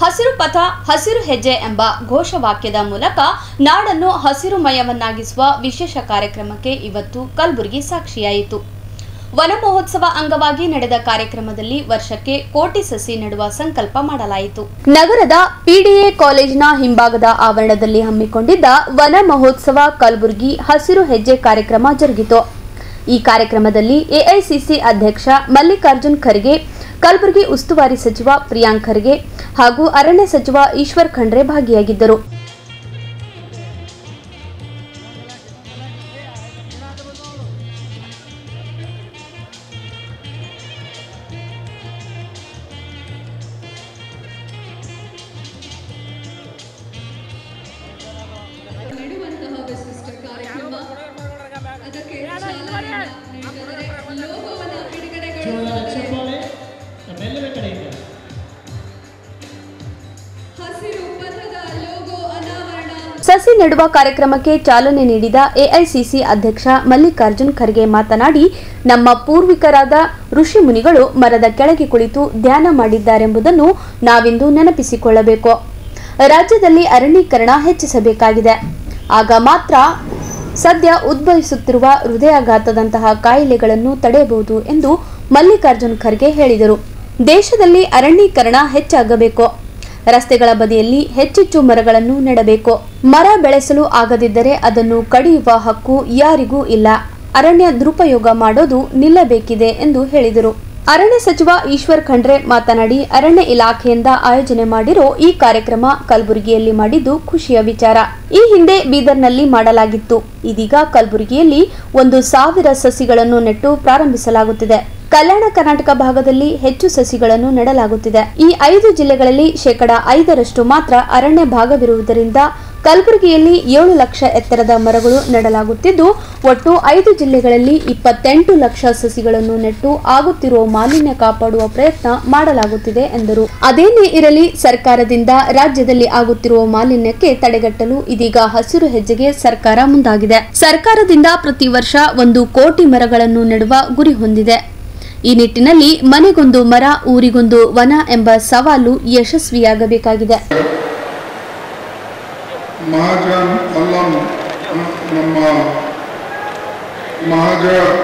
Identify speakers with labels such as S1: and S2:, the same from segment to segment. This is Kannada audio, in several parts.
S1: ಹಸಿರು ಪಥ ಹಸಿರು ಹೆಜ್ಜೆ ಎಂಬ ಘೋಷವಾಕ್ಯದ ಮೂಲಕ ನಾಡನ್ನು ಹಸಿರುಮಯವನ್ನಾಗಿಸುವ ವಿಶೇಷ ಕಾರ್ಯಕ್ರಮಕ್ಕೆ ಇವತ್ತು ಕಲಬುರಗಿ ಸಾಕ್ಷಿಯಾಯಿತು. ವನ ಮಹೋತ್ಸವ ಅಂಗವಾಗಿ ನಡೆದ ಕಾರ್ಯಕ್ರಮದಲ್ಲಿ ವರ್ಷಕ್ಕೆ ಕೋಟಿ ಸಸಿ ನೆಡುವ ಸಂಕಲ್ಪ ಮಾಡಲಾಯಿತು. ನಗರದ ಪಿಡಿಎ ಕಾಲೇಜಿನ ಹಿಂಭಾಗದ ಆವರಣದಲ್ಲಿ ಹಮ್ಮಿಕೊಂಡಿದ್ದ ವನ ಮಹೋತ್ಸವ ಕಲಬುರಗಿ ಹಸಿರು ಹೆಜ್ಜೆ ಕಾರ್ಯಕ್ರಮ ಜರುಗಿತು. ಈ ಕಾರ್ಯಕ್ರಮದಲ್ಲಿ ಎಐಸಿಸಿ ಅಧ್ಯಕ್ಷ ಮಲ್ಲಿಕಾರ್ಜುನ್ ಖರ್ಗೆ, ಕಲಬುರಗಿ ಉಸ್ತುವಾರಿ ಸಚಿವ ಪ್ರಿಯಾಂಕ್ ಖರ್ಗೆ ಹಾಗೂ ಅರಣ್ಯ ಸಚಿವ ಈಶ್ವರ್ ಖಂಡ್ರೆ ಭಾಗಿಯಾಗಿದ್ದರು. ಸಸಿ ನೆಡುವ ಕಾರ್ಯಕ್ರಮಕ್ಕೆ ಚಾಲನೆ ನೀಡಿದ ಎಐಸಿಸಿ ಅಧ್ಯಕ್ಷ ಮಲ್ಲಿಕಾರ್ಜುನ್ ಖರ್ಗೆ ಮಾತನಾಡಿ, ನಮ್ಮ ಪೂರ್ವಿಕರಾದ ಋಷಿ ಮುನಿಗಳು ಮರದ ಕೆಳಗೆ ಕುಳಿತು ಧ್ಯಾನ ಮಾಡಿದ್ದಾರೆಂಬುದನ್ನು ನಾವಿಂದು ನೆನಪಿಸಿಕೊಳ್ಳಬೇಕು. ರಾಜ್ಯದಲ್ಲಿ ಅರಣ್ಯೀಕರಣ ಹೆಚ್ಚಿಸಬೇಕಾಗಿದೆ. ಆಗ ಮಾತ್ರ ಸದ್ಯ ಉದ್ಭವಿಸುತ್ತಿರುವ ಹೃದಯಾಘಾತದಂತಹ ಕಾಯಿಲೆಗಳನ್ನು ತಡೆಯಬಹುದು ಎಂದು ಮಲ್ಲಿಕಾರ್ಜುನ್ ಖರ್ಗೆ ಹೇಳಿದರು. ದೇಶದಲ್ಲಿ ಅರಣ್ಯೀಕರಣ ಹೆಚ್ಚಾಗಬೇಕು. ರಸ್ತೆಗಳ ಬದಿಯಲ್ಲಿ ಹೆಚ್ಚೆಚ್ಚು ಮರಗಳನ್ನು ನೆಡಬೇಕು. ಮರ ಬೆಳೆಸಲು ಆಗದಿದ್ದರೆ ಅದನ್ನು ಕಡಿಯುವ ಹಕ್ಕು ಯಾರಿಗೂ ಇಲ್ಲ. ಅರಣ್ಯ ದುರುಪಯೋಗ ಮಾಡೋದು ನಿಲ್ಲಬೇಕಿದೆ ಎಂದು ಹೇಳಿದರು. ಅರಣ್ಯ ಸಚಿವ ಈಶ್ವರ್ ಖಂಡ್ರೆ ಮಾತನಾಡಿ, ಅರಣ್ಯ ಇಲಾಖೆಯಿಂದ ಆಯೋಜನೆ ಮಾಡಿರೋ ಈ ಕಾರ್ಯಕ್ರಮ ಕಲಬುರಗಿಯಲ್ಲಿ ಮಾಡಿದ್ದು ಖುಷಿಯ ವಿಚಾರ. ಈ ಹಿಂದೆ ಬೀದರ್ನಲ್ಲಿ ಮಾಡಲಾಗಿತ್ತು. ಇದೀಗ ಕಲಬುರಗಿಯಲ್ಲಿ 1,000 ಸಸಿಗಳನ್ನು ನೆಟ್ಟು ಪ್ರಾರಂಭಿಸಲಾಗುತ್ತಿದೆ. ಕಲ್ಯಾಣ ಕರ್ನಾಟಕ ಭಾಗದಲ್ಲಿ ಹೆಚ್ಚು ಸಸಿಗಳನ್ನು ನೆಡಲಾಗುತ್ತಿದೆ. ಈ 5 ಜಿಲ್ಲೆಗಳಲ್ಲಿ 5% ಮಾತ್ರ ಅರಣ್ಯ ಭಾಗವಿರುವುದರಿಂದ ಕಲಬುರಗಿಯಲ್ಲಿ 7 ಲಕ್ಷ ಎತ್ತರದ ಮರಗಳು ನೆಡಲಾಗುತ್ತಿದ್ದು, ಒಟ್ಟು 5 ಜಿಲ್ಲೆಗಳಲ್ಲಿ 28 ಲಕ್ಷ ಸಸಿಗಳನ್ನು ನೆಟ್ಟು ಆಗುತ್ತಿರುವ ಮಾಲಿನ್ಯ ಕಾಪಾಡುವ ಪ್ರಯತ್ನ ಮಾಡಲಾಗುತ್ತಿದೆ ಎಂದರು. ಅದೇನೇ ಇರಲಿ, ಸರ್ಕಾರದಿಂದ ರಾಜ್ಯದಲ್ಲಿ ಆಗುತ್ತಿರುವ ಮಾಲಿನ್ಯಕ್ಕೆ ತಡೆಗಟ್ಟಲು ಇದೀಗ ಹಸಿರು ಹೆಜ್ಜೆಗೆ ಸರ್ಕಾರ ಮುಂದಾಗಿದೆ. ಸರ್ಕಾರದಿಂದ ಪ್ರತಿ ವರ್ಷ 1 ಕೋಟಿ ಮರಗಳನ್ನು ನೆಡುವ ಗುರಿ ಹೊಂದಿದೆ. ಈ ನಿಟ್ಟಿನಲ್ಲಿ ಮನೆಗೊಂದು ಮರ, ಊರಿಗೊಂದು ವನ ಎಂಬ ಸವಾಲು ಯಶಸ್ವಿಯಾಗಬೇಕಾಗಿದೆ.
S2: ಮಹಾಜನ್ ಅಲ್ಲಂ ನಮ್ಮ ಮಹಾಜನ್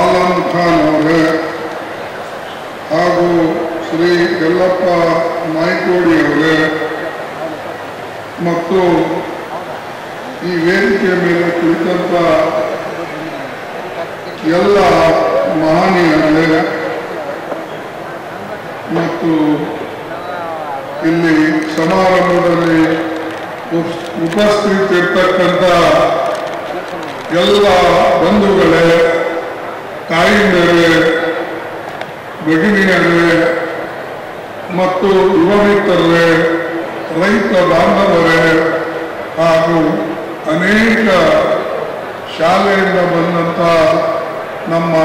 S2: ಆಲಂ ಖಾನ್ ಅವರೇ ಹಾಗೂ ಶ್ರೀ ಯಲ್ಲಪ್ಪ ನಾಯ್ಕೋಡಿ ಅವರೇ ಮತ್ತು ಈ ವೇದಿಕೆಯ ಮೇಲೆ ಕುಳಿತಂತ ಎಲ್ಲ ಮಹನೀಯರೇ ಮತ್ತು ಇಲ್ಲಿ ಸಮಾರಂಭದಲ್ಲಿ ಉಪಸ್ಥಿತಿರ್ತಕ್ಕಂಥ ಎಲ್ಲ ಬಂಧುಗಳೇ, ತಾಯಿಂದರೇ, ಭಗಿನಿಯರೇ ಮತ್ತು ಯುವ ಮಿತ್ರರೇ, ರೈತ ಬಾಂಧವರೇ ಹಾಗೂ ಅನೇಕ ಶಾಲೆಯಿಂದ ಬಂದಂಥ ನಮ್ಮ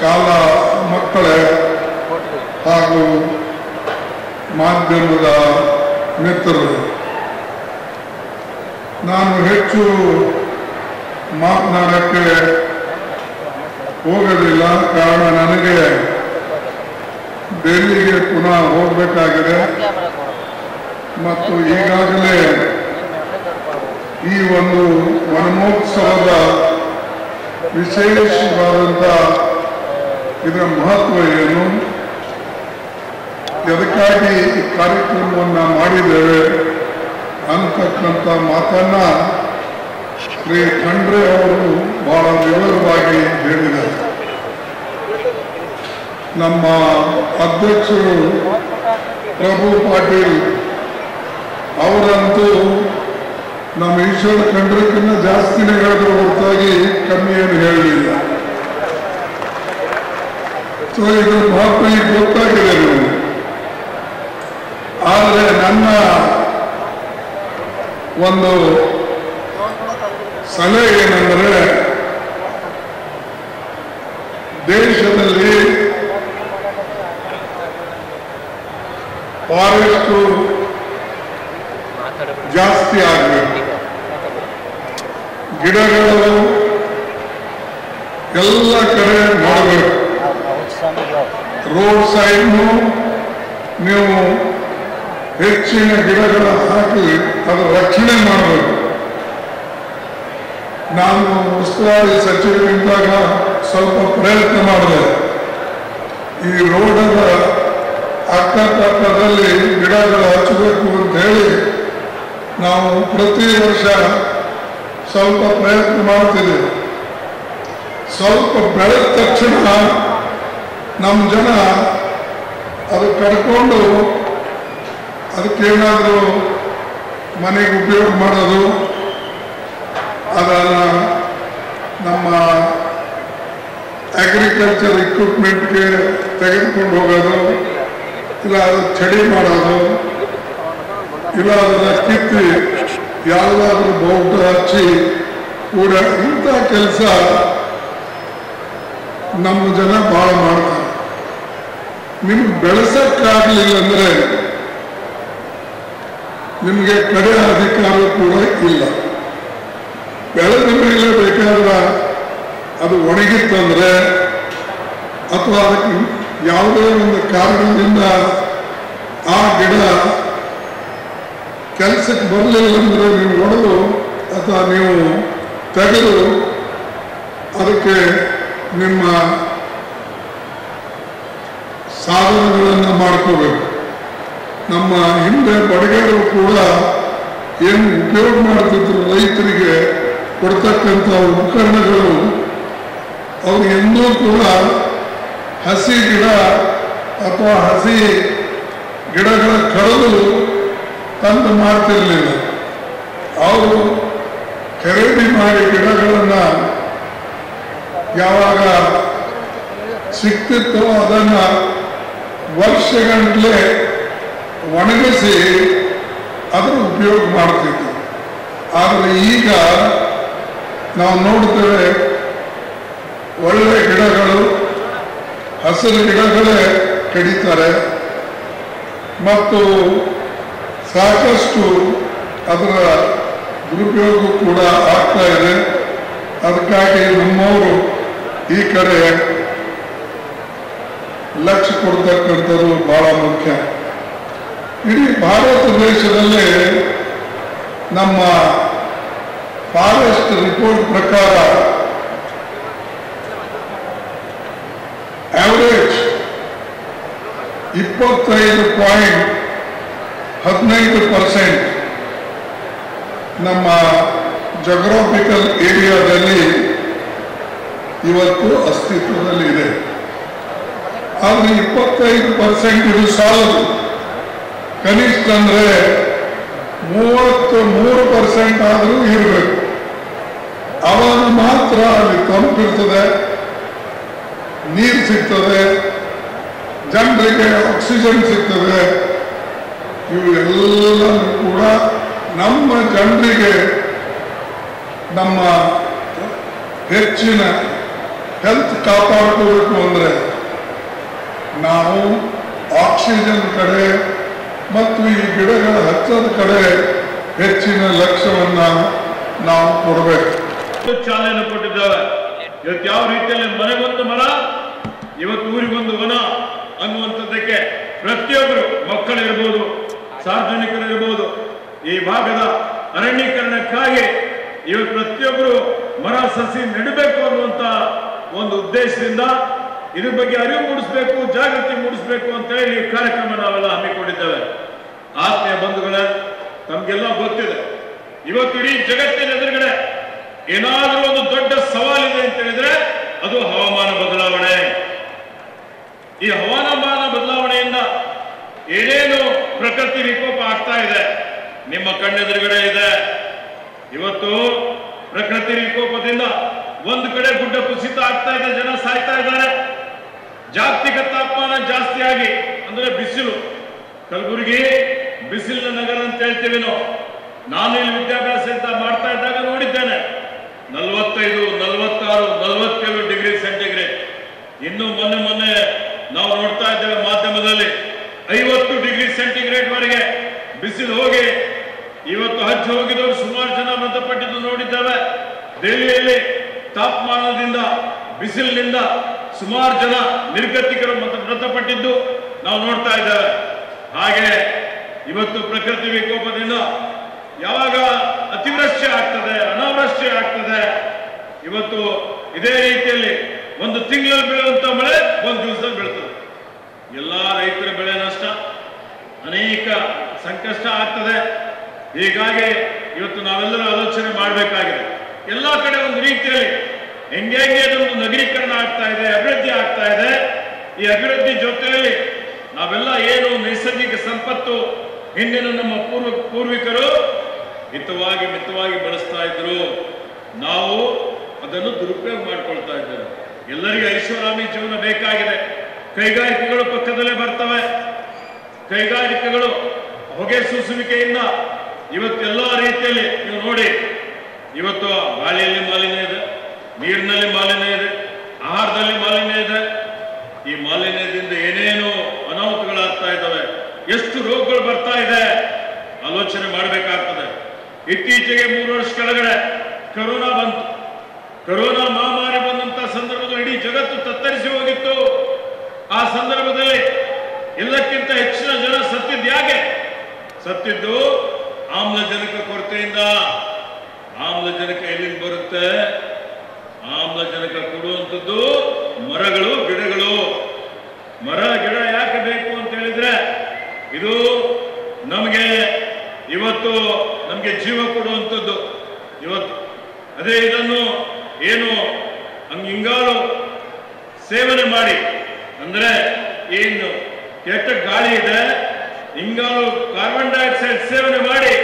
S2: ಶಾಲಾ ಮಕ್ಕಳೇ ಹಾಗೂ ಮಾಧ್ಯಮದ ಮಿತ್ರರು, ನಾನು ಹೆಚ್ಚು ಮಾತನಾಡಕ್ಕೆ ಹೋಗೋದಿಲ್ಲ. ಕಾರಣ ನನಗೆ ಡೆಲ್ಲಿಗೆ ಪುನಃ ಹೋಗಬೇಕಾಗಿದೆ ಮತ್ತು ಈಗಾಗಲೇ ಈ ಒಂದು ವನಮಹೋತ್ಸವದ ವಿಶೇಷವಾದಂಥ ಇದರ ಮಹತ್ವ ಏನು, ಎದಕ್ಕಾಗಿ ಈ ಕಾರ್ಯಕ್ರಮವನ್ನು ಮಾಡಿದ್ದೇವೆ ಅಂತಕ್ಕಂಥ ಮಾತನ್ನ ಶ್ರೀ ಖಂಡ್ರೆ ಅವರು ಬಹಳ ವಿವರವಾಗಿ ಹೇಳಿದ್ದಾರೆ. ನಮ್ಮ ಅಧ್ಯಕ್ಷರು ಪ್ರಭು ಪಾಟೀಲ್ ಅವರಂತೂ ನಮ್ಮ ಈಶ್ವರ ಖಂಡ್ರೆಕ್ಕಿಂತ ಜಾಸ್ತಿನೇ ಹೇಳಿದ್ರು ಹೊರತಾಗಿ ಕಮ್ಮಿ ಏನು ಹೇಳಲಿಲ್ಲ. ಸೊ ಇದ್ರ ಮಹತ್ವ ಈಗ ಗೊತ್ತಾಗಿದೆ ನೀವು. ಆದರೆ ನನ್ನ ಒಂದು ಸಲಹೆ ಏನೆಂದರೆ, ದೇಶದಲ್ಲಿ ಫಾರೆಸ್ಟು ಜಾಸ್ತಿ ಆಗಬೇಕು. ಗಿಡಗಳು ಎಲ್ಲ ಕಡೆ ಮಾಡಬೇಕು. ರೋಡ್ ಸೈಡ್ನು ನೀವು ಹೆಚ್ಚಿನ ಗಿಡಗಳ ಹಾಕಿ ಅದರ ರಕ್ಷಣೆ ಮಾಡಬೇಕು. ನಾನು ಉಸ್ತುವಾರಿ ಸಚಿವರಿದ್ದಾಗ ಸ್ವಲ್ಪ ಪ್ರಯತ್ನ ಮಾಡಿದೆ. ಈ ರೋಡದ ಅಕ್ಕಪಕ್ಕದಲ್ಲಿ ಗಿಡಗಳು ಹಚ್ಚಬೇಕು ಅಂತ ಹೇಳಿ ನಾವು ಪ್ರತಿ ವರ್ಷ ಸ್ವಲ್ಪ ಪ್ರಯತ್ನ ಮಾಡ್ತಿದ್ದೇವೆ. ಸ್ವಲ್ಪ ಬೆಳೆದ ತಕ್ಷಣ ನಮ್ಮ ಜನ ಅದು ಕಡ್ಕೊಂಡು ಅದಕ್ಕೇನಾದರೂ ಮನೆಗೆ ಉಪಯೋಗ ಮಾಡೋದು, ಅದನ್ನು ನಮ್ಮ ಅಗ್ರಿಕಲ್ಚರ್ ಇಕ್ವಿಪ್ಮೆಂಟ್ಗೆ ತೆಗೆದುಕೊಂಡು ಹೋಗೋದು, ಇಲ್ಲ ಅದು ಚಡಿ ಮಾಡೋದು, ಇಲ್ಲ ಅದನ್ನು ಕಿತ್ತಿ ಯಾವುದಾದ್ರೂ ಬೌಟ ಹಚ್ಚಿ ಕೂಡ ಇಂಥ ಕೆಲಸ ನಮ್ಮ ಜನ ಭಾಳ ಮಾಡ್ತಾರೆ. ನಿಮ್ಗೆ ಬೆಳೆಸಕ್ಕಾಗಲಿಲ್ಲ ಅಂದರೆ ನಿಮಗೆ ಕಡೆ ಅಧಿಕಾರ ಕೂಡ ಇಲ್ಲ. ಬೆಳೆದ ಮೇಲೆ ಬೇಕಾದ್ರೆ ಅದು ಒಣಗಿತ್ತಂದ್ರೆ ಅಥವಾ ಅದಕ್ಕೆ ಯಾವುದೇ ಒಂದು ಕಾರಣದಿಂದ ಆ ಗಿಡ ಕೆಲಸಕ್ಕೆ ಬರಲಿಲ್ಲ ಅಂದರೆ ನೀವು ಒಡೆದು ಅಥವಾ ನೀವು ತೆಗೆದು ಅದಕ್ಕೆ ನಿಮ್ಮ ಸಾಧನಗಳನ್ನು ಮಾಡ್ಕೋಬೇಕು. ನಮ್ಮ ಹಿಂದೆ ಬಡಗರು ಕೂಡ ಏನು ಉಪಯೋಗ ಮಾಡ್ತಿದ್ರು ರೈತರಿಗೆ ಕೊಡ್ತಕ್ಕಂಥ ಉಪಕರಣಗಳು ಅವ್ರು ಎಂದೂ ಕೂಡ ಹಸಿ ಗಿಡ ಅಥವಾ ಹಸಿ ಗಿಡಗಳ ಕಡಿದು ತಂದು ಮಾಡ್ತಿರ್ಲಿಲ್ಲ. ಅವರು ಖರೀದಿ ಮಾಡಿ ಗಿಡಗಳನ್ನು ಯಾವಾಗ ಸಿಕ್ತಿತ್ತೋ ಅದನ್ನು ವರ್ಷಗಟ್ಟಲೆ ಒಣಗಿಸಿ ಅದರ ಉಪಯೋಗ ಮಾಡ್ತಿದ್ವಿ. ಆದರೆ ಈಗ ನಾವು ನೋಡ್ತೇವೆ ಒಳ್ಳೆ ಗಿಡಗಳು ಹಸಿರು ಗಿಡಗಳೇ ಕಡಿತಾರೆ ಮತ್ತು ಸಾಕಷ್ಟು ಅದರ ದುರುಪಯೋಗ ಕೂಡ ಆಗ್ತಾ ಇದೆ. ಅದಕ್ಕಾಗಿ ನಮ್ಮವರು ಈ ಕಡೆ ಲಕ್ಷ್ಯ ಕೊಡ್ತಕ್ಕಂಥದ್ದು ಬಹಳ ಮುಖ್ಯ. ಇಡೀ ಭಾರತ ದೇಶದಲ್ಲೇ ನಮ್ಮ ಫಾರೆಸ್ಟ್ ರಿಪೋರ್ಟ್ ಪ್ರಕಾರ ಆವರೇಜ್ 25.15% ನಮ್ಮ ಜೋಗ್ರಾಫಿಕಲ್ ಏರಿಯಾದಲ್ಲಿ ಇವತ್ತು ಅಸ್ತಿತ್ವದಲ್ಲಿ ಇದೆ. ಆದರೆ 25% ಇದು ಸಾಲದು. ಕನಿಷ್ಠ ಅಂದರೆ 33% ಆದರೂ ಇರಬೇಕು. ಅವಾಗ ಮಾತ್ರ ಅಲ್ಲಿ ತಂಪಿರ್ತದೆ, ನೀರು ಸಿಗ್ತದೆ, ಜನರಿಗೆ ಆಕ್ಸಿಜನ್ ಸಿಗ್ತದೆ. ಇವು ಎಲ್ಲವೂ ಕೂಡ ನಮ್ಮ ಜನರಿಗೆ ನಮ್ಮ ಹೆಚ್ಚಿನ ಹೆಲ್ತ್ ಕಾಪಾಡ್ಕೋಬೇಕು ಅಂದರೆ ನಾವು ಆಕ್ಸಿಜನ್ ಕಡೆ ಮತ್ತು ಈ ಗಿಡಗಳ ಹಚ್ಚದ ಕಡೆ ಹೆಚ್ಚಿನ ಲಕ್ಷ್ಯವನ್ನು ನಾವು ಕೊಡಬೇಕು.
S3: ಚಾಲನೆ ಕೊಟ್ಟಿದ್ದೇವೆ. ಇವತ್ತು ಯಾವ ರೀತಿಯಲ್ಲಿ ಮನೆಗೊಂದು ಮರ, ಇವತ್ತು ಊರಿಗೊಂದು ವನ ಅನ್ನುವಂಥದ್ದಕ್ಕೆ ಪ್ರತಿಯೊಬ್ಬರು ಮಕ್ಕಳಿರ್ಬೋದು, ಸಾರ್ವಜನಿಕರಿರ್ಬೋದು, ಈ ಭಾಗದ ಅರಣ್ಯೀಕರಣಕ್ಕಾಗಿ ಇವತ್ತು ಪ್ರತಿಯೊಬ್ಬರು ಮರ ಸಸಿ ನೆಡಬೇಕು ಅನ್ನುವಂಥ ಒಂದು ಉದ್ದೇಶದಿಂದ ಇದ್ರ ಬಗ್ಗೆ ಅರಿವು ಮೂಡಿಸಬೇಕು, ಜಾಗೃತಿ ಮೂಡಿಸಬೇಕು ಅಂತ ಹೇಳಿ ಈ ಕಾರ್ಯಕ್ರಮ ನಾವೆಲ್ಲ ಹಮ್ಮಿಕೊಂಡಿದ್ದೇವೆ. ಆತ್ಮೀಯ ಬಂಧುಗಳೇ, ತಮಗೆಲ್ಲ ಗೊತ್ತಿದೆ, ಇವತ್ತು ಇಡೀ ಜಗತ್ತಿನ ಎದುರುಗಡೆ ಏನಾದರೂ ಒಂದು ದೊಡ್ಡ ಸವಾಲಿದೆ ಅಂತ ಹೇಳಿದ್ರೆ ಅದು ಹವಾಮಾನ ಬದಲಾವಣೆ. ಈ ಹವಾಮಾನ ಬದಲಾವಣೆಯಿಂದ ಏನೇನು ಪ್ರಕೃತಿ ವಿಕೋಪ ಆಗ್ತಾ ಇದೆ ನಿಮ್ಮ ಕಣ್ಣೆದುರುಗಡೆ ಇದೆ. ಇವತ್ತು ಪ್ರಕೃತಿ ವಿಕೋಪದಿಂದ ಒಂದು ಕಡೆ ಗುಡ್ಡ ಕುಸಿತ ಆಗ್ತಾ ಇದೆ, ಜನ ಸಾಯ್ತಾ ಇದ್ದಾರೆ. ಜಾಗತಿಕ ತಾಪಮಾನ ಜಾಸ್ತಿ ಆಗಿ ಅಂದ್ರೆ ಬಿಸಿಲು, ಕಲಬುರಗಿ ಬಿಸಿಲಿನ ನಗರ ಅಂತ ಹೇಳ್ತೀವಿ ನಾವು. ನಾನು ಇಲ್ಲಿ ವಿದ್ಯಾಭ್ಯಾಸ ಅಂತ ಮಾಡ್ತಾ ಇದ್ದಾಗ ನೋಡಿದ್ದೇನೆ 45, 46, 47 ಡಿಗ್ರಿ ಸೆಂಟಿಗ್ರೇಡ್. ಇನ್ನು ಮೊನ್ನೆ ನಾವು ನೋಡ್ತಾ ಇದ್ದೇವೆ ಮಾಧ್ಯಮದಲ್ಲಿ 50 ಡಿಗ್ರಿ ಸೆಂಟಿಗ್ರೇಡ್ ವರೆಗೆ ಬಿಸಿಲು ಹೋಗಿ ಇವತ್ತು ಹಚ್ಚಿ ಹೋಗಿದವರು ಸುಮಾರು ಜನ ಮೃತಪಟ್ಟಿದ್ದು ನೋಡಿದ್ದೇವೆ. ದೆಹಲಿಯಲ್ಲಿ ತಾಪಮಾನದಿಂದ ಬಿಸಿಲಿನಿಂದ ಸುಮಾರು ಜನ ನಿರ್ಗತಿಕರು ಮೃತಪಟ್ಟಿದ್ದು ನಾವು ನೋಡ್ತಾ ಇದ್ದೇವೆ. ಹಾಗೆ ಇವತ್ತು ಪ್ರಕೃತಿ ವಿಕೋಪದಿಂದ ಯಾವಾಗ ಅತಿವೃಷ್ಟಿ ಆಗ್ತದೆ, ಅನಾವೃಷ್ಟಿ ಆಗ್ತದೆ, ಇವತ್ತು ಇದೇ ರೀತಿಯಲ್ಲಿ ಒಂದು ತಿಂಗಳಲ್ಲಿ ಬೀಳುವಂತ ಮಳೆ ಒಂದು ದಿವಸದಲ್ಲಿ ಬೀಳ್ತದೆ. ಎಲ್ಲಾ ರೈತರ ಬೆಳೆ ನಷ್ಟ, ಅನೇಕ ಸಂಕಷ್ಟ ಆಗ್ತದೆ. ಹೀಗಾಗಿ ಇವತ್ತು ನಾವೆಲ್ಲರೂ ಆಲೋಚನೆ ಮಾಡಬೇಕಾಗಿದೆ. ಎಲ್ಲಾ ಕಡೆ ಒಂದು ರೀತಿಯಲ್ಲಿ ಹೆಂಗೆ ಒಂದು ನಗರೀಕರಣ ಆಗ್ತಾ ಇದೆ, ಅಭಿವೃದ್ಧಿ ಆಗ್ತಾ ಇದೆ. ಈ ಅಭಿವೃದ್ಧಿ ಜೊತೆಯಲ್ಲಿ ನಾವೆಲ್ಲ ಏನು ನೈಸರ್ಗಿಕ ಸಂಪತ್ತು ಹಿಂದಿನ ನಮ್ಮ ಪೂರ್ವಿಕರು ಮಿತವಾಗಿ ಬಳಸ್ತಾ ಇದ್ರು, ನಾವು ಅದನ್ನು ದುರುಪಯೋಗ ಮಾಡ್ಕೊಳ್ತಾ ಇದ್ದೇವೆ. ಎಲ್ಲರಿಗೂ ಐಷಾರಾಮಿ ಜೀವನ ಬೇಕಾಗಿದೆ. ಕೈಗಾರಿಕೆಗಳು ಪಕ್ಕದಲ್ಲೇ ಬರ್ತವೆ. ಕೈಗಾರಿಕೆಗಳು ಹೊಗೆ ಸೂಸುವಿಕೆಯಿಂದ ಇವತ್ತೆಲ್ಲ ರೀತಿಯಲ್ಲಿ ನೀವು ನೋಡಿ, ಇವತ್ತು ಗಾಳಿಯಲ್ಲಿ ಮಾಲಿನ್ಯ ಇದೆ, ನೀರಿನಲ್ಲಿ ಮಾಲಿನ್ಯ ಇದೆ, ಆಹಾರದಲ್ಲಿ ಮಾಲಿನ್ಯ ಇದೆ. ಈ ಮಾಲಿನ್ಯದಿಂದ ಏನೇನು ಅನಾಹುತಗಳಾಗ್ತಾ ಇದ್ದಾವೆ, ಎಷ್ಟು ರೋಗಗಳು ಬರ್ತಾ ಇದೆ, ಆಲೋಚನೆ ಮಾಡಬೇಕಾಗ್ತದೆ. ಇತ್ತೀಚೆಗೆ 3 ವರ್ಷ ಕೆಳಗಡೆ ಕೊರೋನಾ ಬಂತು. ಕೊರೋನಾ ಮಹಾಮಾರಿ ಬಂದಂತ ಸಂದರ್ಭದಲ್ಲಿ ಇಡೀ ಜಗತ್ತು ತತ್ತರಿಸಿ ಹೋಗಿತ್ತು. ಆ ಸಂದರ್ಭದಲ್ಲಿ ಎಲ್ಲಕ್ಕಿಂತ ಹೆಚ್ಚಿನ ಜನ ಸತ್ತಿದ್ದು ಆಮ್ಲಜನಕ ಕೊರತೆಯಿಂದ. ಆಮ್ಲಜನಕ ಎಲ್ಲಿಂದ ಬರುತ್ತೆ? ಆಮ್ಲಜನಕ ಕೊಡುವಂಥದ್ದು ಮರಗಳು, ಗಿಡಗಳು. ಮರ ಗಿಡ ಯಾಕೆ ಬೇಕು ಅಂತ ಹೇಳಿದ್ರೆ, ಇದು ನಮಗೆ ಜೀವ ಕೊಡುವಂಥದ್ದು. ಇವತ್ತು ಅದೇ ಇದನ್ನು ಏನು ಹಿಂಗಾರು ಸೇವನೆ ಮಾಡಿ, ಅಂದ್ರೆ ಏನು ಕೆಟ್ಟ ಗಾಳಿ ಇದೆ, ಹಿಂಗಾರು ಕಾರ್ಬನ್ ಡೈಆಕ್ಸೈಡ್ ಸೇವನೆ ಮಾಡಿ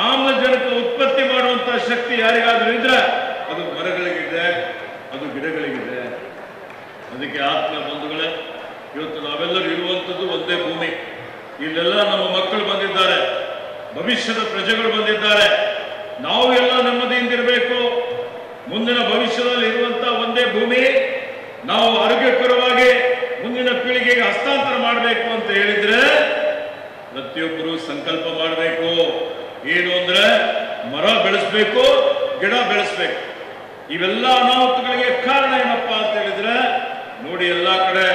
S3: ಆಮ್ಲಜನಕ ಉತ್ಪತ್ತಿ ಮಾಡುವಂತಹ ಶಕ್ತಿ ಯಾರಿಗಾದ್ರೂ ಇದ್ರೆ ಅದು ಮರಗಳಿಗಿದೆ, ಅದು ಗಿಡಗಳಿಗಿದೆ. ಅದಕ್ಕೆ ಆತ್ಮ ಬಂಧುಗಳೇ, ಇವತ್ತು ನಾವೆಲ್ಲರೂ ಇರುವಂಥದ್ದು ಒಂದೇ ಭೂಮಿ. ಇಲ್ಲೆಲ್ಲ ನಮ್ಮ ಮಕ್ಕಳು ಬಂದಿದ್ದಾರೆ, ಭವಿಷ್ಯದ ಪ್ರಜೆಗಳು ಬಂದಿದ್ದಾರೆ. ನಾವು ಎಲ್ಲ ನೆಮ್ಮದಿಯಿಂದಿರಬೇಕು. ಮುಂದಿನ ಭವಿಷ್ಯದಲ್ಲಿ ಇರುವಂತಹ ಒಂದೇ ಭೂಮಿ. ನಾವು ಆರೋಗ್ಯಕರವಾಗಿ ಮುಂದಿನ ಪೀಳಿಗೆಗೆ ಹಸ್ತಾಂತರ ಮಾಡಬೇಕು ಅಂತ ಹೇಳಿದ್ರೆ ಪ್ರತಿಯೊಬ್ಬರು ಸಂಕಲ್ಪ ಮಾಡಬೇಕು. ಏನು ಅಂದ್ರೆ ಮರ ಬೆಳೆಸಬೇಕು, ಗಿಡ ಬೆಳೆಸಬೇಕು. ಇವೆಲ್ಲ ಅನಾಹುತಗಳಿಗೆ ಕಾರಣ ಏನಪ್ಪಾ ಅಂತ ಹೇಳಿದ್ರೆ ನೋಡಿ, ಎಲ್ಲಾ ಕಡೆ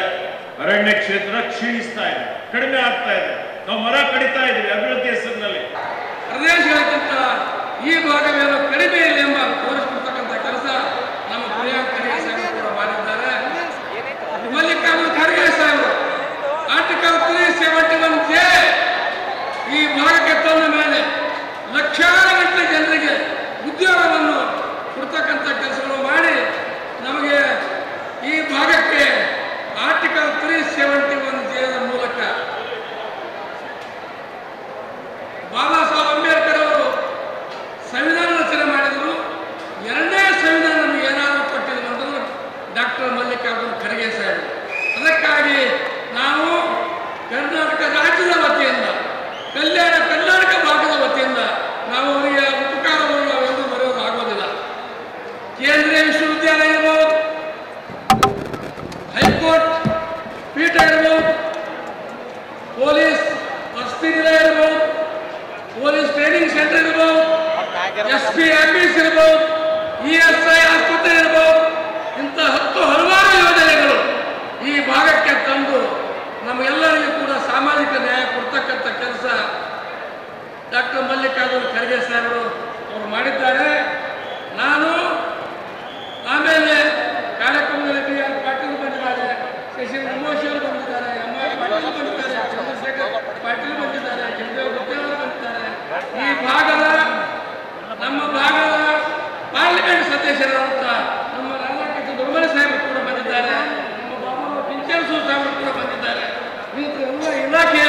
S3: ಅರಣ್ಯ ಕ್ಷೇತ್ರ ಕ್ಷೀಣಿಸ್ತಾ ಇದೆ, ಕಡಿಮೆ ಆಗ್ತಾ ಇದೆ. ನಾವು ಮರ ಕಡಿತಾ ಇದ್ದೀವಿ ಅಭಿವೃದ್ಧಿ ಹೆಸರಿನಲ್ಲಿ.
S4: ಪ್ರದೇಶಗಳಿಗಿಂತ ಈ ಭಾಗವೇನು ಕಡಿಮೆ ಇಲ್ಲ ಎಂಬ ತೋರಿಸಿಕೊಡ್ತಕ್ಕಂಥ ಕೆಲಸ ನಮ್ಮ ಪ್ರಿಯಾಂಕ ಖರ್ಗೆ ಸಾಹೇಬರು ಕೂಡ ಮಾಡಿದ್ದಾರೆ. ಮಲ್ಲಿಕಾರ್ಜುನ ಖರ್ಗೆ ಸಾಹೇಬರು ಆರ್ಟಿಕಲ್ 371 ಈ ಭಾಗಕ್ಕೆ ತಂದ ಮೇಲೆ ಲಕ್ಷಾನುಗಟ್ಟಲೆ ಜನರಿಗೆ ಉದ್ಯೋಗವನ್ನು ಕೊಡ್ತಕ್ಕಂಥ ಕೆಲಸಗಳು ಮಾಡಿ ನಮಗೆ ಈ ಭಾಗಕ್ಕೆ ಆರ್ಟಿಕಲ್ 371 ಮೂಲಕ ಬಾಬಾ ಸಾಹೇಬ್ ಅಂಬೇಡ್ಕರ್ ಅವರು ಸಂವಿಧಾನ ರಚನೆ ಮಾಡಿದರು. 2ನೇ ಸಂವಿಧಾನ ನಮಗೆ ಏನಾದರೂ ಕೊಟ್ಟಿದ್ರು ಅಂತಂದ್ರೆ ಡಾಕ್ಟರ್ ಮಲ್ಲಿಕಾರ್ಜುನ ಖರ್ಗೆ ಸಾಹೇಬರು. ಅದಕ್ಕಾಗಿ ನಾವು ಕರ್ನಾಟಕ ರಾಜ್ಯದ ವತಿಯಿಂದ, ಕರ್ನಾಟಕ ಭಾಗದ ವತಿಯಿಂದ ನಾವು ಅವರಿಗೆ ಉಪಕಾರವನ್ನು ನಾವೆಂದೂ ಬರೆಯೋದು ಆಗೋದಿಲ್ಲ. ಕೇಂದ್ರೀಯ ವಿಶ್ವವಿದ್ಯಾಲಯ ಇರ್ಬೋದು, ಹೈಕೋರ್ಟ್ ಪೀಠ ಇರ್ಬೋದು, ಪೊಲೀಸ್ ವಸತಿ ನಿಲಯ ಇರ್ಬೋದು, ಪೊಲೀಸ್ ಟ್ರೈನಿಂಗ್ ಸೆಂಟರ್ ಇರ್ಬೋದು, SP ಆಫೀಸ್ ಇರ್ಬೋದು, ESI ಆಸ್ಪತ್ರೆ ಇರ್ಬೋದು, ಇಂಥ ಹಲವಾರು ಯೋಜನೆಗಳು ಈ ಭಾಗಕ್ಕೆ ತಂದು ನಮಗೆಲ್ಲರಿಗೂ ಕೂಡ ಸಾಮಾಜಿಕ ನ್ಯಾಯ ಕೊಡ್ತಕ್ಕಂಥ ಕೆಲಸ ಡಾಕ್ಟರ್ ಮಲ್ಲಿಕಾರ್ಜುನ ಖರ್ಗೆ ಸಾಹೇಬರು ಅವರು ಮಾಡಿದ್ದಾರೆ. ನಾನು ಆಮೇಲೆ ಕಾರ್ಯಕ್ರಮದಲ್ಲಿ BR ಪಾಟೀಲ್ ಬಂದಿದ್ದಾರೆ, ಶಶಿ ನಮೋಶಿ ಅವರು ಬಂದಿದ್ದಾರೆ, MR ಪಾಟೀಲ್ ಬಂದಿದ್ದಾರೆ, ಚಂದ್ರಶೇಖರ್ ಪಾಟೀಲ್ ಬಂದಿದ್ದಾರೆ, ಜಗದೇವ್ ಗುತ್ತೇಲ್ ಅವರು ಬಂದಿದ್ದಾರೆ. ಈ ಭಾಗದ ನಮ್ಮ ಭಾಗದ ಪಾರ್ಲಿಮೆಂಟ್ ಸದಸ್ಯರಾದಂಥ ನಮ್ಮ ರಾಧಾಕೃಷ್ಣ ದೊಡ್ಮನೆ ಸಾಹೇಬರು ಕೂಡ ಬಂದಿದ್ದಾರೆ, ನಮ್ಮ ಬಾಬಾ ಪಿಂಚನ್ಸು ಸಾಹೇಬರು ಕೂಡ ಬಂದಿದ್ದಾರೆ. ಎಲ್ಲ ಇಲಾಖೆಯ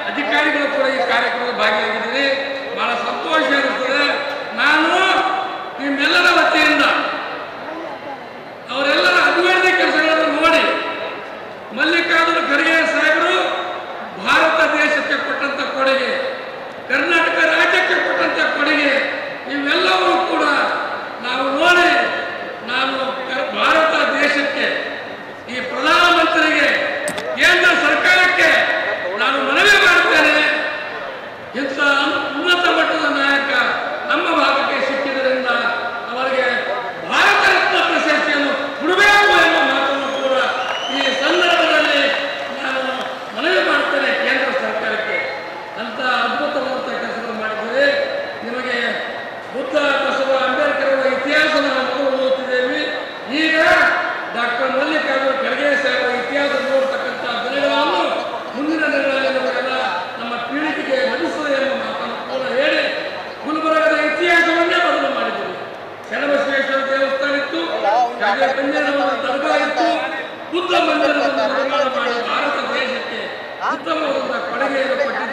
S4: ಅಧಿಕಾರಿಗಳು ಕೂಡ ಈ ಕಾರ್ಯಕ್ರಮದಲ್ಲಿ ಭಾಗಿಯಾಗಿದ್ದೀರಿ. ಬಹಳ ಸಂತೋಷ ಇರುತ್ತದೆ. ನಾನು ನಿಮ್ಮೆಲ್ಲರ ವತಿಯಿಂದ ಅವರೆಲ್ಲರ ಅಭಿವೃದ್ಧಿ ಕೆಲಸಗಳನ್ನು ನೋಡಿ ಮಲ್ಲಿಕಾರ್ಜುನ ಖರ್ಗೆ ಸಾಹೇಬರು ಭಾರತ ದೇಶಕ್ಕೆ ಕೊಟ್ಟಂತ ಕೊಡುಗೆ, ಕರ್ನಾಟಕ ರಾಜ್ಯಕ್ಕೆ ಕೊಟ್ಟಂತ ಕೊಡುಗೆ, ಇವೆಲ್ಲವೂ ಕೂಡ ನಾವು ನೋಡಿ ನಾವು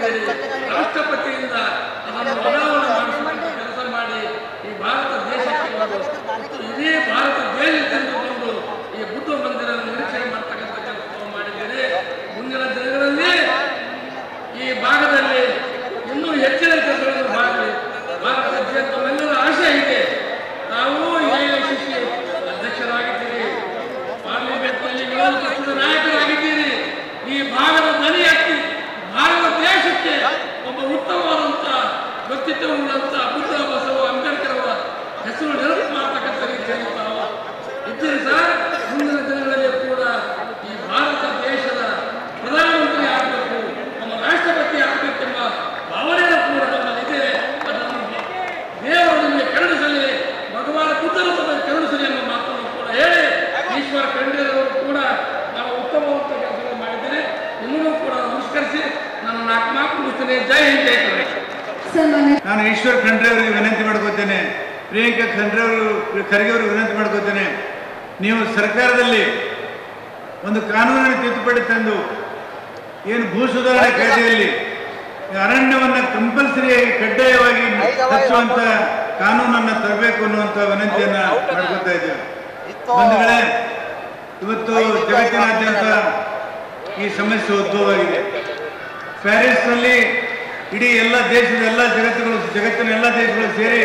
S4: ಅಂತೇಳಿ ರಾಷ್ಟ್ರಪತಿಯಿಂದ ಅದನ್ನು ಅನಾವರಣ ಮಾಡಿಸುವಂತ ಕೆಲಸ ಮಾಡಿ ಈ ಭಾರತ ದೇಶಕ್ಕೆ ಒಂದು ಇಡೀ ಭಾರತ ದೇಶ ತಿಳಿದುಕೊಂಡು ಈ ಬುದ್ಧ ಮಂದಿರ ನಿರೀಕ್ಷೆ ಮಾಡ್ತಕ್ಕಂಥ ಕೆಲಸವನ್ನು ಮಾಡಿದ್ದೇನೆ. ಮುಂದಿನ ದಿನಗಳಲ್ಲಿ ಈ ಭಾಗದಲ್ಲಿ ಇನ್ನೂ ಹೆಚ್ಚಿನ ಕೆಲಸಗಳನ್ನು ಮಾಡಲಿ. ಭಾರತ ದೇಶ ನಮ್ಮೆಲ್ಲರ ಆಶೆ ಇದೆ. ನಾವು AICC ಅಧ್ಯಕ್ಷರಾಗಿದ್ದೀರಿ, ಪಾರ್ಲಿಮೆಂಟ್ನಲ್ಲಿ ವಿರೋಧ ಪಕ್ಷದ ನಾಯಕರಾಗಿದ್ದೀರಿ. ಈ ಭಾಗದ ಧ್ವನಿ ಎತ್ತಿ ಭಾರತ ದೇಶಕ್ಕೆ ಒಬ್ಬ ಉತ್ತಮವಾದಂಥ ವ್ಯಕ್ತಿತ್ವ ಉಳ್ಳಂಥ ಬುದ್ಧ, ಬಸವ, ಅಂಬೇಡ್ಕರ್ ಅವರ ಹೆಸರು ನೆನಪು ಮಾಡತಕ್ಕಂಥ ರೀತಿಯಲ್ಲಿ ತಾವು ಇದ್ದೀರಿ ಸರ್. ಮುಂದಿನ ದಿನಗಳಲ್ಲಿ ಕೂಡ ಈ ಭಾರತ ದೇಶದ ಪ್ರಧಾನಮಂತ್ರಿ ಆಗಬೇಕು, ನಮ್ಮ ರಾಷ್ಟ್ರಪತಿ ಆಗಬೇಕೆಂಬ ಭಾವನೆಯೂ ಕೂಡ ನಮ್ಮಲ್ಲಿದೆ. ಅದನ್ನು ದೇವರು ನಿಮಗೆ ಕರುಣಿಸಲಿ, ಭಗವಾನ್ ಬುದ್ಧನ ತಮಗೆ ಕರುಣಿಸಲಿ ಎಂಬ ಮಾತನ್ನು ಕೂಡ ಹೇಳಿ ಈಶ್ವರ ಖಂಡ್ರೆಯವರು ಕೂಡ ನಾವು ಉತ್ತಮವಾದ ಕೆಲಸಗಳು ಮಾಡಿದ್ದೇನೆ. ನಿಮಗೂ ಕೂಡ ನಮಸ್ಕರಿಸಿ ನಾನು 4 ಮಾತು ಮುಗಿಸ್ತೇನೆ. ಜೈ ಹಿಂದ್, ಜೈ ಕರ್ನಾಟಕ.
S5: ನಾನು ಈಶ್ವರ ಖಂಡ್ರೆ ಅವರಿಗೆ ವಿನಂತಿ ಮಾಡ್ಕೋತೇನೆ, ಪ್ರಿಯಾಂಕಾ ಖರ್ಗೆ ಅವರಿಗೆ ವಿನಂತಿ ಮಾಡ್ಕೋತೇನೆ, ನೀವು ಸರ್ಕಾರದಲ್ಲಿ ಒಂದು ಕಾನೂನಿನ ತಿದ್ದುಪಡಿ ತಂದು ಏನು ಭೂ ಸುಧಾರಣೆ ಕಾಯ್ದೆಯಲ್ಲಿ ಅರಣ್ಯವನ್ನು ಕಂಪಲ್ಸರಿಯಾಗಿ ಕಡ್ಡಾಯವಾಗಿ ಹಚ್ಚುವಂತ ಕಾನೂನನ್ನು ತರಬೇಕು ಅನ್ನುವಂಥ ವಿನಂತಿಯನ್ನ ಮಾಡ್ಕೊತಾ ಇದ್ದೇವೆ. ಬಂಧುಗಳೇ, ಇವತ್ತು ಜಗತ್ತಿನಾದ್ಯಂತ ಈ ಸಮಸ್ಯೆ ಉದ್ಭವವಾಗಿದೆ. ಪ್ಯಾರಿಸ್ನಲ್ಲಿ ಇಡೀ ಎಲ್ಲ ದೇಶದ ಎಲ್ಲ ಜಗತ್ತಿನ ಎಲ್ಲ ದೇಶಗಳು ಸೇರಿ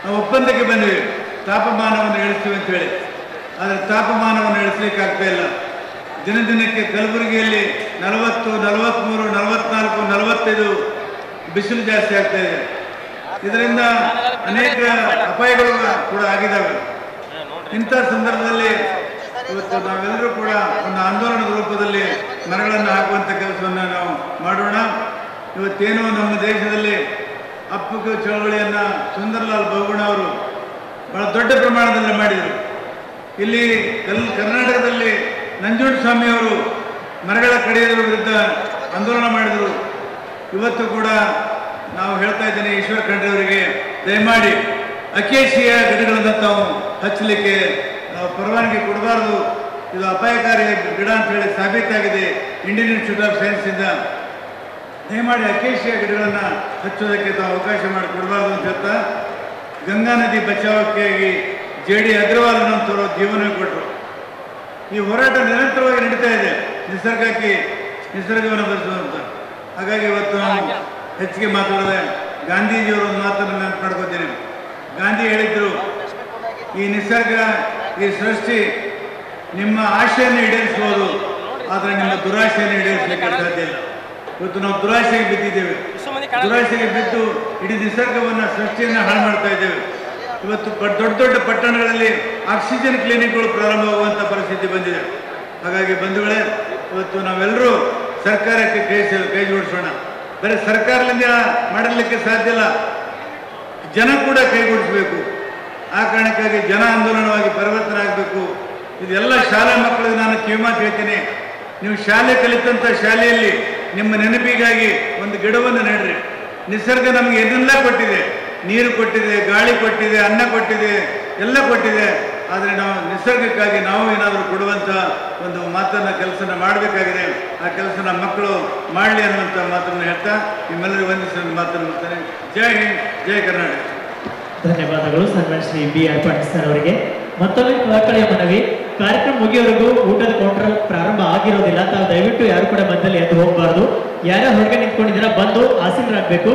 S5: ನಾವು ಒಪ್ಪಂದಕ್ಕೆ ಬಂದಿವೆ, ತಾಪಮಾನವನ್ನು ಇಳಿಸ್ತೀವಿ ಅಂತ ಹೇಳಿ. ಆದರೆ ತಾಪಮಾನವನ್ನು ಇಳಿಸ್ಲಿಕ್ಕೆ ಆಗ್ತಾ ಇಲ್ಲ. ದಿನದಿನಕ್ಕೆ ಕಲಬುರಗಿಯಲ್ಲಿ 40, 43, 44, 45 ಬಿಸಿಲು ಜಾಸ್ತಿ ಆಗ್ತಾ ಇದೆ. ಇದರಿಂದ ಅನೇಕ ಅಪಾಯಗಳು ಕೂಡ ಆಗಿದ್ದಾವೆ. ಇಂಥ ಸಂದರ್ಭದಲ್ಲಿ ಇವತ್ತು ನಾವೆಲ್ಲರೂ ಕೂಡ ಒಂದು ಆಂದೋಲನದ ರೂಪದಲ್ಲಿ ಮರಗಳನ್ನು ಹಾಕುವಂಥ ಕೆಲಸವನ್ನು ನಾವು ಮಾಡೋಣ. ಇವತ್ತೇನು ನಮ್ಮ ದೇಶದಲ್ಲಿ ಅಪ್ಪು ಚಳವಳಿಯನ್ನು ಸುಂದರಲಾಲ್ ಬಹುಗುಣ ಅವರು ಬಹಳ ದೊಡ್ಡ ಪ್ರಮಾಣದಲ್ಲಿ ಮಾಡಿದರು. ಇಲ್ಲಿ ಕರ್ನಾಟಕದಲ್ಲಿ ನಂಜುಂಡಸ್ವಾಮಿ ಅವರು ಮರಗಳ ಕಡಿಯೋದ್ರ ವಿರುದ್ಧ ಆಂದೋಲನ ಮಾಡಿದರು. ಇವತ್ತು ಕೂಡ ನಾವು ಹೇಳ್ತಾ ಇದ್ದೇನೆ ಈಶ್ವರ ಖಂಡ್ರೆ ಅವರಿಗೆ, ದಯಮಾಡಿ ಅಕೇಶಿಯ ಗಿಡಗಳನ್ನು ತಾವು ಹಚ್ಚಲಿಕ್ಕೆ ಪರವಾನಗಿ ಕೊಡಬಾರ್ದು, ಇದು ಅಪಾಯಕಾರಿ ಗಿಡ ಅಂತ ಹೇಳಿ ಸಾಬೀತಾಗಿದೆ ಇಂಡಿಯನ್ ಇನ್ಸ್ಟಿಟ್ಯೂಟ್ ಆಫ್ ಸೈನ್ಸಿಂದ. ದಯಮಾಡಿ ಅಕೇಶಿಯ ಗಿಡಗಳನ್ನು ಹಚ್ಚೋದಕ್ಕೆ ತಾವು ಅವಕಾಶ ಮಾಡಿಕೊಡಬಾರ್ದು ಅಂತ ಹೇಳ್ತಾ, ಗಂಗಾ ನದಿ ಬಚಾವಕ್ಕಾಗಿ JD ಅಗ್ರವಾಲ್ ಅನ್ನೋಂಥವ್ರು ಜೀವನ ಕೊಟ್ಟರು. ಈ ಹೋರಾಟ ನಿರಂತರವಾಗಿ ನಡೀತಾ ಇದೆ, ನಿಸರ್ಗವನ್ನು ಬರೆಸುವಂತ. ಹಾಗಾಗಿ ಇವತ್ತು ನಾವು ಹೆಚ್ಚಿಗೆ ಮಾತಾಡಿದೆ ಗಾಂಧೀಜಿಯವರು ಒಂದು ಮಾತನ್ನು ನೆನಪು ಮಾಡ್ಕೋತೀನಿ. ಗಾಂಧಿ ಹೇಳಿದ್ರು, ಈ ನಿಸರ್ಗ, ಈ ಸೃಷ್ಟಿ ನಿಮ್ಮ ಆಶೆಯನ್ನು ಈಡೇರಿಸಬಹುದು, ಆದರೆ ನಿಮ್ಮ ದುರಾಶೆಯನ್ನು ಈಡೇರಿಸಲಿಕ್ಕೆ ಸಾಧ್ಯ ಇಲ್ಲ. ಇವತ್ತು ನಾವು ದುರಾಶೆಗೆ ಬಿದ್ದಿದ್ದೇವೆ. ದುರಾಶೆಗೆ ಬಿದ್ದು ಇಡೀ ನಿಸರ್ಗವನ್ನು, ಸೃಷ್ಟಿಯನ್ನು ಹಾಳು ಮಾಡ್ತಾ ಇದ್ದೇವೆ. ಇವತ್ತು ದೊಡ್ಡ ಪಟ್ಟಣಗಳಲ್ಲಿ ಆಕ್ಸಿಜನ್ ಕ್ಲಿನಿಕ್ಗಳು ಪ್ರಾರಂಭವಾಗುವಂಥ ಪರಿಸ್ಥಿತಿ ಬಂದಿದೆ. ಹಾಗಾಗಿ ಬಂಧುಗಳೇ, ಇವತ್ತು ನಾವೆಲ್ಲರೂ ಸರ್ಕಾರಕ್ಕೆ ಕೈ ಜೋಡಿಸೋಣ. ಬರೀ ಸರ್ಕಾರದಿಂದ ಮಾಡಲಿಕ್ಕೆ ಸಾಧ್ಯ ಇಲ್ಲ, ಜನ ಕೂಡ ಕೈಗೂಡಿಸಬೇಕು. ಆ ಕಾರಣಕ್ಕಾಗಿ ಜನ ಆಂದೋಲನವಾಗಿ ಪರಿವರ್ತನೆ ಆಗಬೇಕು. ಇದೆಲ್ಲ ಶಾಲಾ ಮಕ್ಕಳಿಗೆ ನಾನು ಕಿವಿಮಾತು ಹೇಳ್ತೀನಿ, ನೀವು ಶಾಲೆ ಕಲಿತಂಥ ಶಾಲೆಯಲ್ಲಿ ನಿಮ್ಮ ನೆನಪಿಗಾಗಿ ಒಂದು ಗಿಡವನ್ನು ನೆಡ್ರಿ. ನಿಸರ್ಗ ನಮಗೆ ಏನೆಲ್ಲ ಕೊಟ್ಟಿದೆ, ನೀರು ಕೊಟ್ಟಿದೆ, ಗಾಳಿ ಕೊಟ್ಟಿದೆ, ಅನ್ನ ಕೊಟ್ಟಿದೆ, ಎಲ್ಲ ಕೊಟ್ಟಿದೆ. ಆದರೆ ನಾವು ನಿಸರ್ಗಕ್ಕಾಗಿ ನಾವು ಏನಾದರೂ ಕೊಡುವಂಥ ಒಂದು ಕೆಲಸನ ಮಾಡಬೇಕಾಗಿದೆ. ಆ ಕೆಲಸನ ಮಕ್ಕಳು ಮಾಡಲಿ ಅನ್ನುವಂಥ ಮಾತನ್ನು ಹೇಳ್ತಾ ನಿಮ್ಮೆಲ್ಲರಿಗೂ ವಂದಿಸುವ ಮಾತನ್ನು ಮಾಡ್ತಾನೆ. ಜೈ ಹಿಂದ್, ಜೈ ಕರ್ನಾಟಕ.
S6: ಧನ್ಯವಾದಗಳು ಸನ್ಮಾನ್ಯ ಶ್ರೀ BR ಪಾಟೀಲ್ ಸರ್ ಅವರಿಗೆ. ಮತ್ತೊಮ್ಮೆ ಕಳಕಳಿಯ ಮನವಿ, ಕಾರ್ಯಕ್ರಮ ಮುಗಿಯವರೆಗೂ ಊಟದ ಕೌಂಟರ್ ಪ್ರಾರಂಭ ಆಗಿರೋದಿಲ್ಲ. ತಾವು ದಯವಿಟ್ಟು ಯಾರು ಕೂಡ ಮಧ್ಯದಲ್ಲಿ ಎದ್ದು ಹೋಗಬಾರ್ದು. ಯಾರ್ಯಾರು ಹೊರಗೆ ನಿಂತ್ಕೊಂಡಿದ್ದೀರಾ ಬಂದು ಆಸೀನರಾಗಬೇಕು.